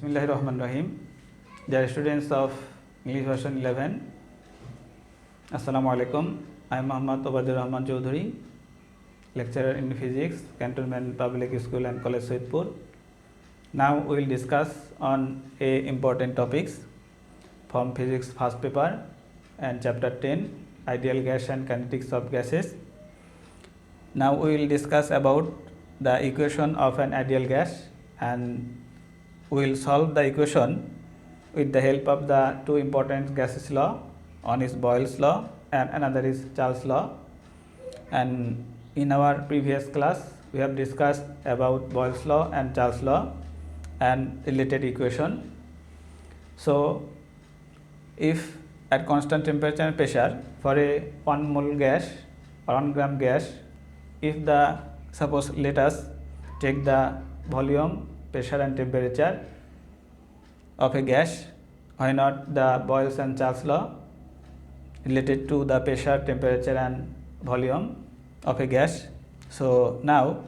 Bismillahirrahmanirrahim. Dear students of English version 11, Assalamu alaikum. I am Muhammad Obadur Rahman Chaudhary, lecturer in physics, Cantonment Public School and College Soitpur. Now we will discuss on a important topics from physics first paper and chapter 10, ideal gas and kinetics of gases. Now we will discuss about the equation of an ideal gas, and we will solve the equation with the help of the two important gases law. One is Boyle's law and another is Charles' law. And in our previous class we have discussed about Boyle's law and Charles' law and related equation. So if at constant temperature and pressure for a 1 mole gas or 1 gram gas, if the suppose let us take the volume, pressure and temperature of a gas, why not the Boyle's and Charles' law related to the pressure, temperature and volume of a gas. So now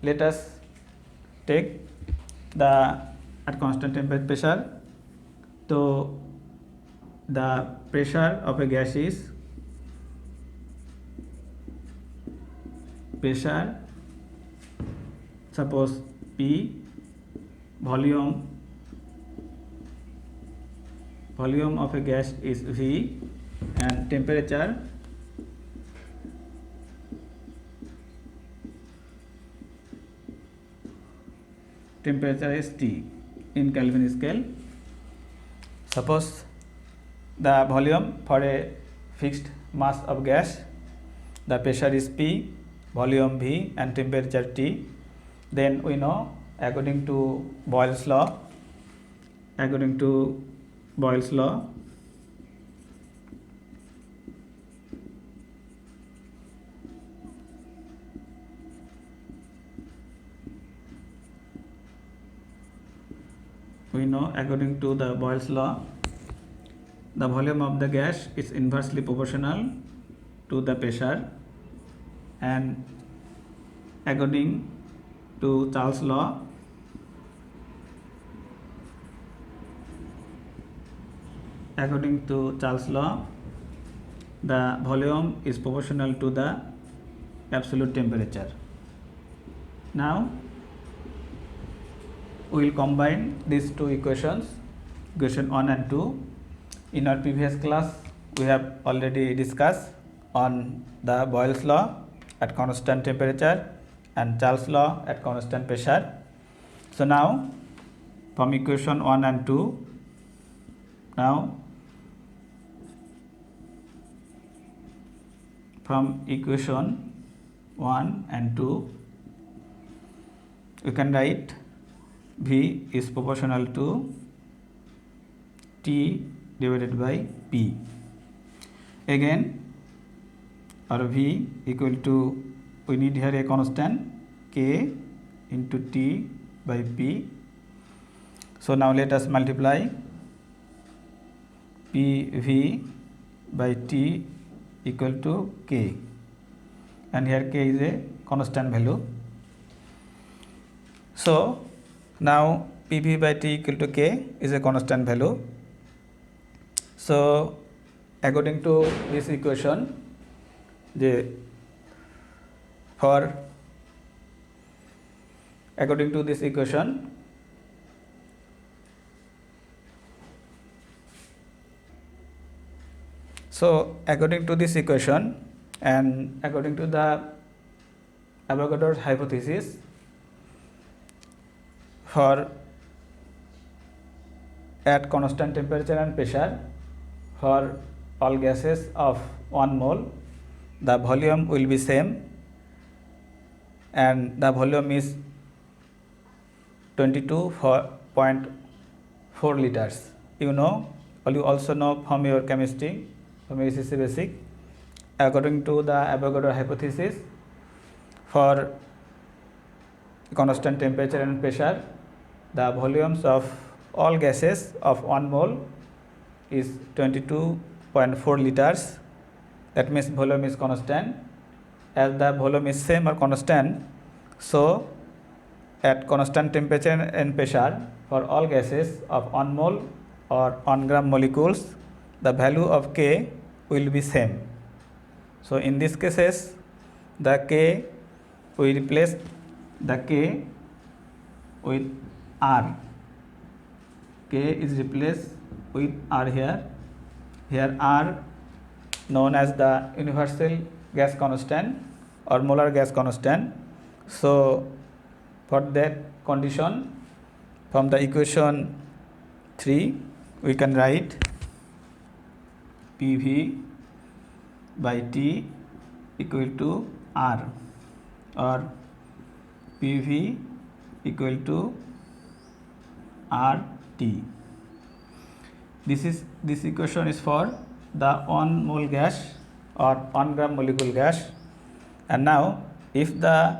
let us take the at constant temperature pressure. So the pressure of a gas is pressure, suppose P, volume of a gas is V, and temperature is T in Kelvin scale. Suppose the volume for a fixed mass of gas, the pressure is P, volume V and temperature T. Then we know according to Boyle's law, the volume of the gas is inversely proportional to the pressure, and according to Charles' law, the volume is proportional to the absolute temperature. Now we will combine these two equations, equation 1 and 2. In our previous class we have already discussed on the Boyle's law at constant temperature and Charles' law at constant pressure. So now from equation 1 and 2, now from equation 1 and 2 we can write V is proportional to T divided by P. Again our V equal to, we need here a constant K into T by P. So now let us multiply PV by T equal to K, and here K is a constant value. So now PV by T equal to K is a constant value. So according to this equation, according to this equation, and according to the Avogadro's hypothesis, for at constant temperature and pressure for all gases of 1 mole, the volume will be same, and the volume is 22.4 liters. You also know from your chemistry, from your SSC basic, according to the Avogadro hypothesis, for constant temperature and pressure, the volumes of all gases of 1 mole is 22.4 liters. That means volume is constant. As the volume is same or constant, so at constant temperature and pressure for all gases of 1 mole or 1 gram molecules, the value of K will be same. So in these cases, the K, we replace the K with R. K is replaced with R here. Here R known as the universal gas constant or molar gas constant. So for that condition, from the equation 3, we can write PV by T equal to R, or PV equal to RT. This equation is for the 1 mole gas or 1 gram molecule gas. And now if the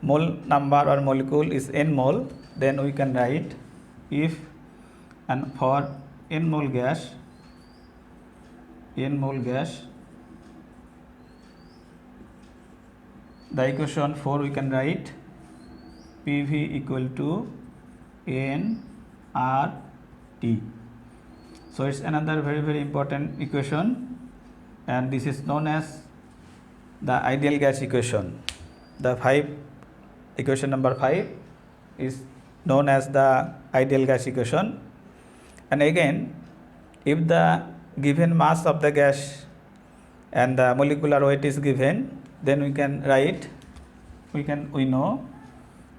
mole number or molecule is n mole, then we can write if and for n mole gas, the equation 4 we can write PV equal to nRT. So it's another very important equation, and this is known as the ideal gas equation. Equation number 5 is known as the ideal gas equation. And again, if the given mass of the gas and the molecular weight is given, then we can write, we know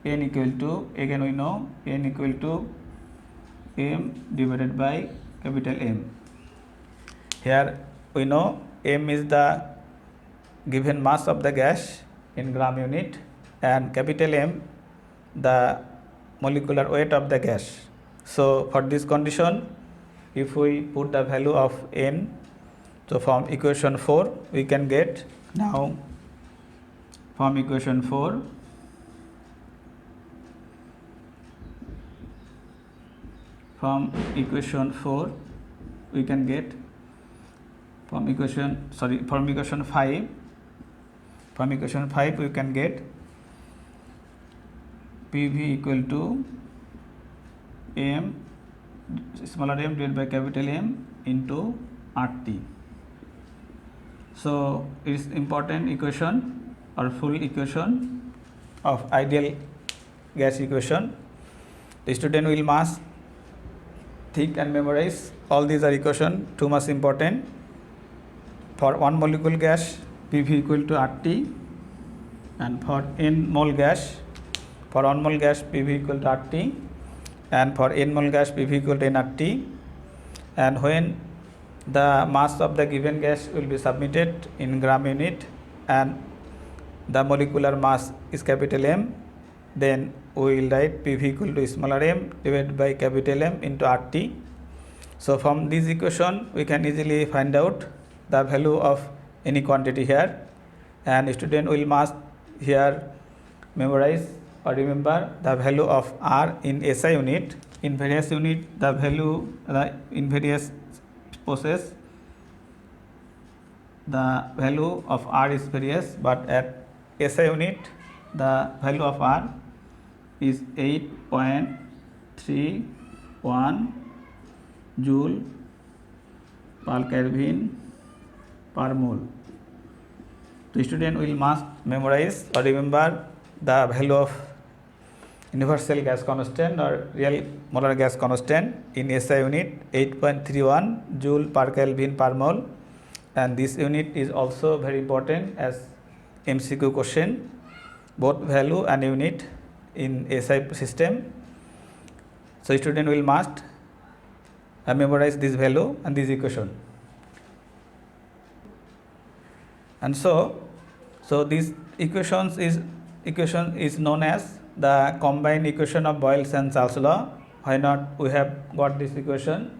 n equal to m divided by capital M. Here we know m is the given mass of the gas in gram unit, and capital M the molecular weight of the gas. So for this condition, if we put the value of n, so from equation 4 we can get, now from equation 4 we can get, from equation 5 we can get PV equal to m, smaller m divided by capital M into RT. So it is important equation or full equation of ideal gas equation. The student will must think and memorize all these are equation, too much important. For 1 molecule gas, PV equal to RT, and for n mole gas, for 1 mole gas PV equal to RT, and for n mole gas PV equal to nRT. And when the mass of the given gas will be submitted in gram unit and the molecular mass is capital M, then we will write PV equal to smaller m divided by capital M into RT. So from this equation we can easily find out the value of any quantity here, and student will must here memorize or remember the value of R in SI unit. In various unit the value, in various process the value of R is various, but at SI unit the value of R is 8.31 joule per Kelvin per mole. The student will must memorize or remember the value of universal gas constant or real molar gas constant in SI unit 8.31 joule per Kelvin per mole, and this unit is also very important as MCQ question, both value and unit in SI system. So student will must memorize this value and this equation. And so this equation is known as the combined equation of Boyle's and Charles law. Why not? We have got this equation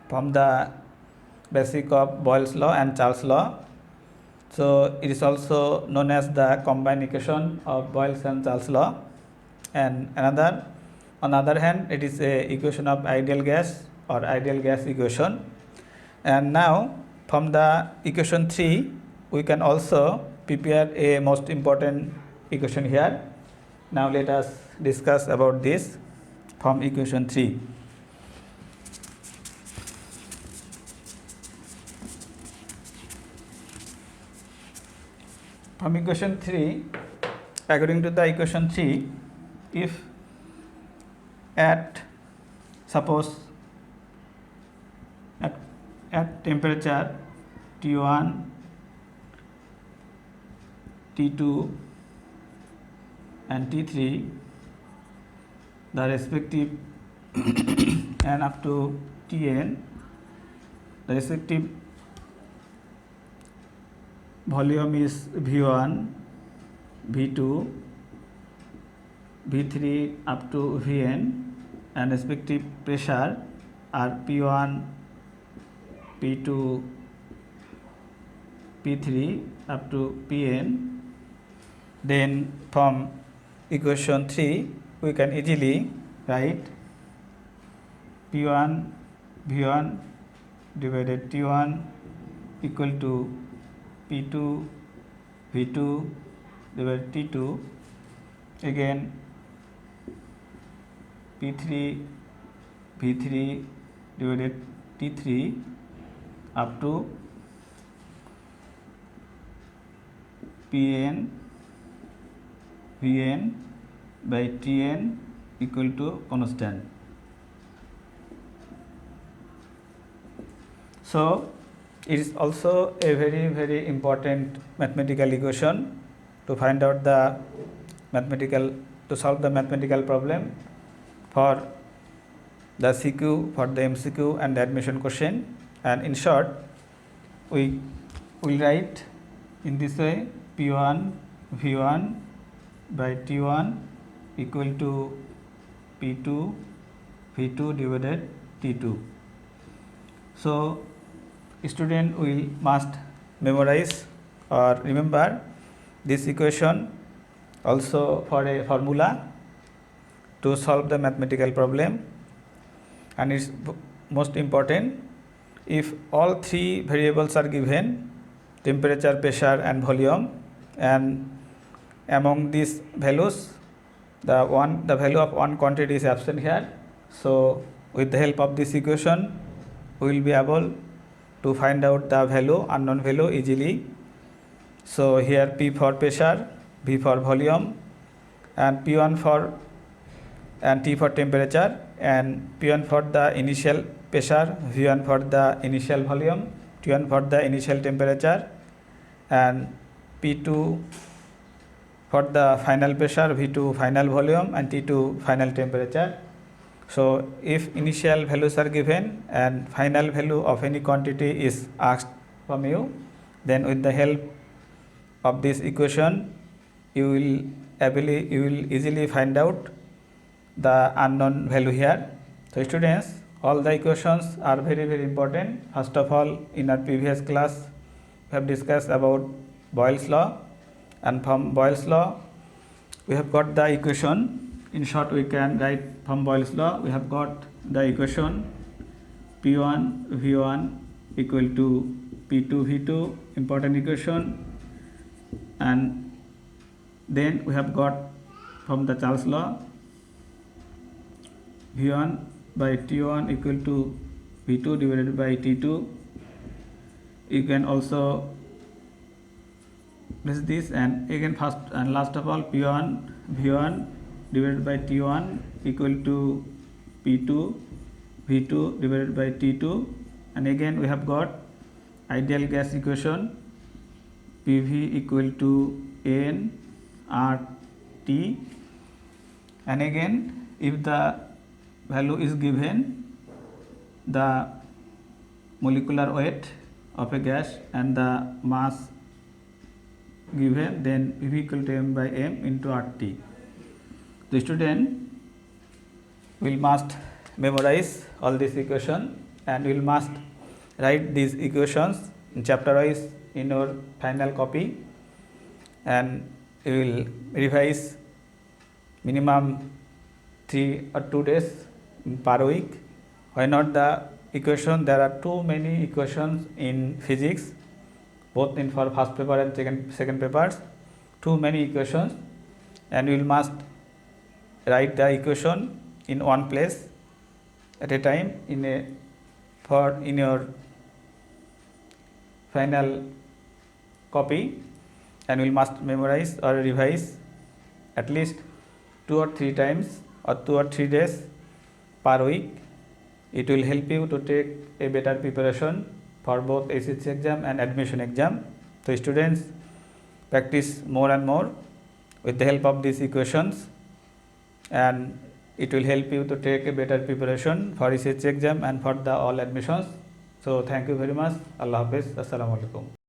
from the basic of Boyle's law and Charles law. So it is also known as the combined equation of Boyle's and Charles law. And on the other hand, it is a equation of ideal gas or ideal gas equation. And now from the equation 3 we can also prepare a most important equation here. Now let us discuss about this from equation 3. From equation 3, according to the equation 3, if suppose at temperature T1, T2 and T3, the respective and up to Tn, the respective volume is V1, V2, V3 up to Vn, and respective pressure are P1, P2, P3 up to Pn, then from equation 3 we can easily write P1 V1 divided T1 equal to P2 V2 divided T2, again P3 V3 divided T3 up to Pn Vn by Tn equal to constant. So it is also a very important mathematical equation to find out the to solve the mathematical problem for the CQ, for the MCQ and the admission question. And in short, we will write in this way: P1 V1 by T1 equal to P2 V2 divided T2. So student must memorize or remember this equation also for a formula to solve the mathematical problem. And it's most important, if all three variables are given, temperature, pressure and volume, and among these values the value of one quantity is absent here, so with the help of this equation we will be able to find out the value, unknown value easily. So here P for pressure, V for volume, and P1 for and T for temperature, and P1 for the initial pressure, V1 for the initial volume, T1 for the initial temperature, and P2 for the final pressure, V2 final volume, and T2 final temperature. So if initial values are given and final value of any quantity is asked from you, then with the help of this equation you will easily find out the unknown value here. So students, all the equations are very important. First of all, in our previous class we have discussed about Boyle's law, and from Boyle's law we have got the equation. In short, we can write from Boyle's law, we have got the equation P1 V1 equal to P2 V2, important equation. And then we have got from the Charles law V1 by T1 equal to V2 divided by T2. You can also place this, and again first and last of all P1 V1 divided by T1 equal to P2 V2 divided by T2. And again we have got ideal gas equation PV equal to N RT. And again, if the value is given, the molecular weight of a gas and the mass given, then PV equal to M by M into RT. The student will must memorize all this equation and will must write these equations in chapter wise in your final copy, and you will revise minimum 3 or 2 days per week. Why not the equation? There are too many equations in physics, both in for first paper and second papers, too many equations, and you will must write the equation in one place at a time in your final copy, and will must memorize or revise at least 2 or 3 times or 2 or 3 days per week. It will help you to take a better preparation for both SSC exam and admission exam. So students, practice more and more with the help of these equations, and it will help you to take a better preparation for SSC exam and for the all admissions. So thank you very much. Allah Hafiz. Assalamu alaikum.